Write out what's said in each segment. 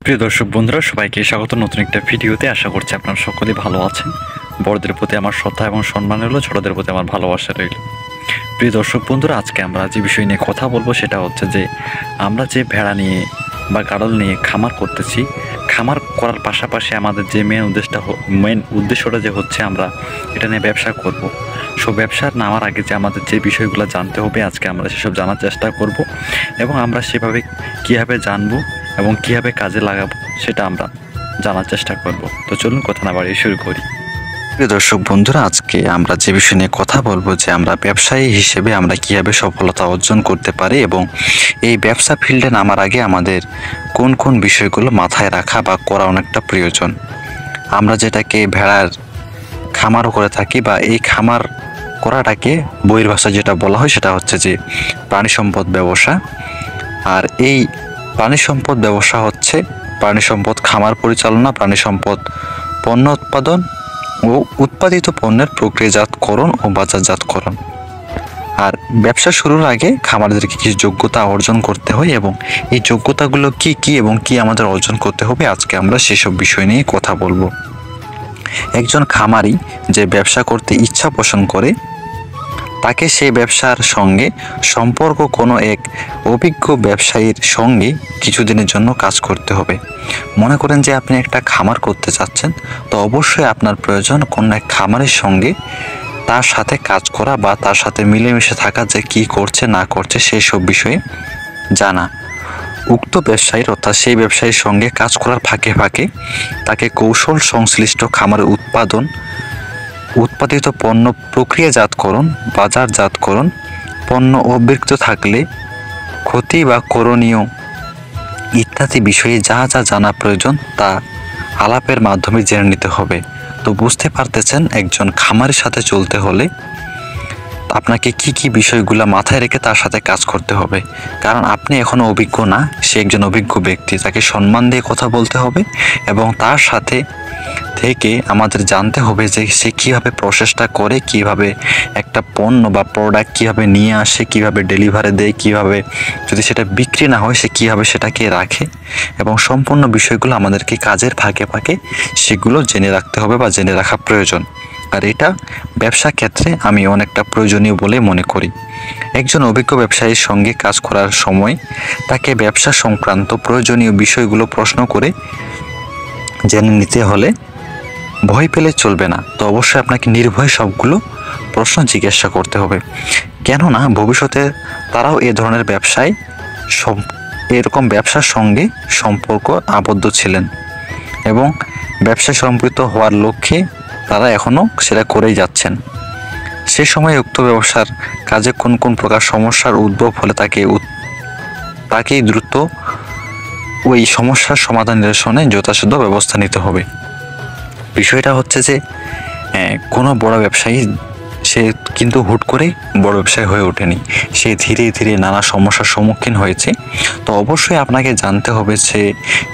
প্রিয় দর্শক বন্ধুরা, সবাইকে স্বাগত নতুন একটা ভিডিওতে। আশা করছি আপনারা সকলেই ভালো আছেন। বড়দের প্রতি আমার শ্রদ্ধা এবং সম্মান রইল, ছোটদের প্রতি আমার ভালোবাসা রইল। প্রিয় দর্শক বন্ধুরা, আজকে আমরা যে বিষয় নিয়ে কথা বলবো সেটা হচ্ছে যে আমরা যে ভেড়া নিয়ে বা গাড়ল নিয়ে খামার করতেছি, খামার করার পাশাপাশি আমাদের যে মেন উদ্দেশ্যটা যে হচ্ছে আমরা এটা নিয়ে ব্যবসা করব। সো ব্যবসার নামার আগে যে আমাদের যে বিষয়গুলো জানতে হবে, আজকে আমরা সেসব জানার চেষ্টা করব এবং আমরা সেভাবে কীভাবে জানবো এবং কীভাবে কাজে লাগাবো সেটা আমরা জানার চেষ্টা করব। তো চলুন কথা না বাড়িয়ে শুরু করি। প্রিয় দর্শক বন্ধুরা, আজকে আমরা যে বিষয় নিয়ে কথা বলবো যে আমরা ব্যবসায়ী হিসেবে আমরা কীভাবে সফলতা অর্জন করতে পারি এবং এই ব্যবসা ফিল্ডে নামার আগে আমাদের কোন কোন বিষয়গুলো মাথায় রাখা বা করা অনেকটা প্রয়োজন। আমরা যেটাকে ভেড়ার খামারও করে থাকি বা এই খামার করাটাকে বইয়ের ভাষায় যেটা বলা হয় সেটা হচ্ছে যে প্রাণী সম্পদ ব্যবসা। আর এই প্রাণী সম্পদ ব্যবসা হচ্ছে প্রাণী সম্পদ খামার পরিচালনা, প্রাণী সম্পদ পণ্য উৎপাদন ও উৎপাদিত পণ্যের প্রক্রিয়াজাতকরণ ও বাজারজাতকরণ। আর ব্যবসা শুরুর আগে খামারদেরকে কিছু যোগ্যতা অর্জন করতে হয় এবং এই যোগ্যতাগুলো কি কি এবং কি আমাদের অর্জন করতে হবে, আজকে আমরা সেসব বিষয় নিয়ে কথা বলবো। একজন খামারি যে ব্যবসা করতে ইচ্ছা পোষণ করে তাকে সেই ব্যবসার সঙ্গে সম্পর্ক কোনো এক অভিজ্ঞ ব্যবসায়ীর সঙ্গে কিছুদিনের জন্য কাজ করতে হবে। মনে করেন যে আপনি একটা খামার করতে চাচ্ছেন, তো অবশ্যই আপনার প্রয়োজন কোনো এক খামারের সঙ্গে তার সাথে কাজ করা বা তার সাথে মিলেমিশে থাকা, যে কি করছে না করছে সেই সব বিষয়ে জানা। উক্ত ব্যবসায়ীর অর্থাৎ সেই ব্যবসায়ীর সঙ্গে কাজ করার ফাঁকে ফাঁকে তাকে কৌশল সংশ্লিষ্ট খামারের উৎপাদিত পণ্য প্রক্রিয়াজাতকরণ, বাজারজাতকরণ, পণ্য অবিক্রিত থাকলে ক্ষতি বা করণীয় ইত্যাদি বিষয়ে যা যা জানা প্রয়োজন তা আলাপের মাধ্যমে জেনে নিতে হবে। তো বুঝতে পারতেছেন, একজন খামারের সাথে চলতে হলে আপনাকে কি কি বিষয়গুলো মাথায় রেখে তার সাথে কাজ করতে হবে। কারণ আপনি এখনও অভিজ্ঞ না, সে একজন অভিজ্ঞ ব্যক্তি, তাকে সম্মান দিয়ে কথা বলতে হবে এবং তার সাথে থেকে আমাদের জানতে হবে যে সে কীভাবে প্রসেসটা করে, কিভাবে একটা পণ্য বা প্রোডাক্ট কীভাবে নিয়ে আসে, কিভাবে ডেলিভারি দেয়, কিভাবে যদি সেটা বিক্রি না হয় সে কীভাবে সেটাকে রাখে, এবং সম্পূর্ণ বিষয়গুলো আমাদেরকে কাজের ফাঁকে ফাঁকে সেগুলো জেনে রাখতে হবে বা জেনে রাখা প্রয়োজন। আর এটা ব্যবসা ক্ষেত্রে আমি অনেকটা প্রয়োজনীয় বলে মনে করি। একজন অভিজ্ঞ ব্যবসায়ীর সঙ্গে কাজ করার সময় তাকে ব্যবসা সংক্রান্ত প্রয়োজনীয় বিষয়গুলো প্রশ্ন করে জেনে নিতে হলে ভয় পেলে চলবে না। তো অবশ্যই আপনাকে নির্ভয়ে সবগুলো প্রশ্ন জিজ্ঞাসা করতে হবে, কেননা ভবিষ্যতে তারাও এ ধরনের এরকম ব্যবসার সঙ্গে সম্পর্ক আবদ্ধ ছিলেন এবং ব্যবসায় সম্পৃক্ত হওয়ার লক্ষ্যে তারা এখনও সেটা করেই যাচ্ছেন। সে সময় উক্ত ব্যবসার কাজে কোন কোন প্রকার সমস্যার উদ্ভব হলে তাকেই দ্রুত ওই সমস্যার সমাধান নিরসনে যথাসাধ্য ব্যবস্থা নিতে হবে। বিষয়টা হচ্ছে যে কোনো বড় ব্যবসায়ী সে কিন্তু হুট করে বড় ব্যবসায়ী হয়ে ওঠেনি, সে ধীরে ধীরে নানা সমস্যার সম্মুখীন হয়েছে। তো অবশ্যই আপনাকে জানতে হবে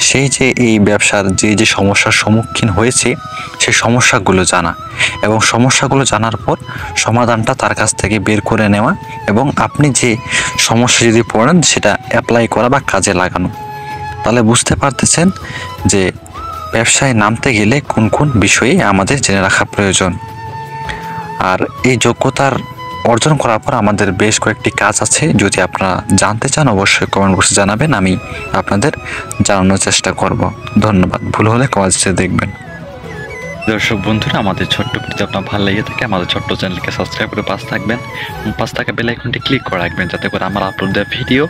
সেই যে এই ব্যবসার যে সমস্যার সম্মুখীন হয়েছে সেই সমস্যাগুলো জানা এবং সমস্যাগুলো জানার পর সমাধানটা তার কাছ থেকে বের করে নেওয়া এবং আপনি যে সমস্যা যদি পড়েন সেটা অ্যাপ্লাই করা বা কাজে লাগানো। তাহলে বুঝতে পারতেছেন যে ব্যবসায় নামতে গেলে কোন কোন বিষয়ে আমাদের জেনে রাখা প্রয়োজন। আর এই যোগ্যতার অর্জন করার পর আমাদের বেশ কয়েকটি কাজ আছে, যদি আপনারা জানতে চান অবশ্যই কমেন্ট বক্সে জানাবেন, আমি আপনাদের জানানোর চেষ্টা করব। ধন্যবাদ। ভুল হলে কমেন্টসে দেখবেন। দর্শক বন্ধুরা, আমাদের ছোট্ট ভিডিও আপনার ভালো লেগে থাকে আমাদের ছোট্ট চ্যানেলকে সাবস্ক্রাইব করে পাশে থাকবেন এবং পাশে থাকা বেল আইকনটি ক্লিক করে রাখবেন, যাতে করে আমার আপলোড দেওয়া ভিডিও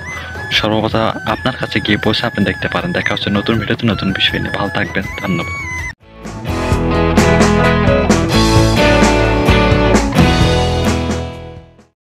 সর্বপ্রথম আপনার কাছে গিয়ে পৌঁছে আপনি দেখতে পারেন। দেখা হচ্ছে নতুন ভিডিওতে নতুন বিষয় নিয়ে। ভালো থাকবেন। ধন্যবাদ।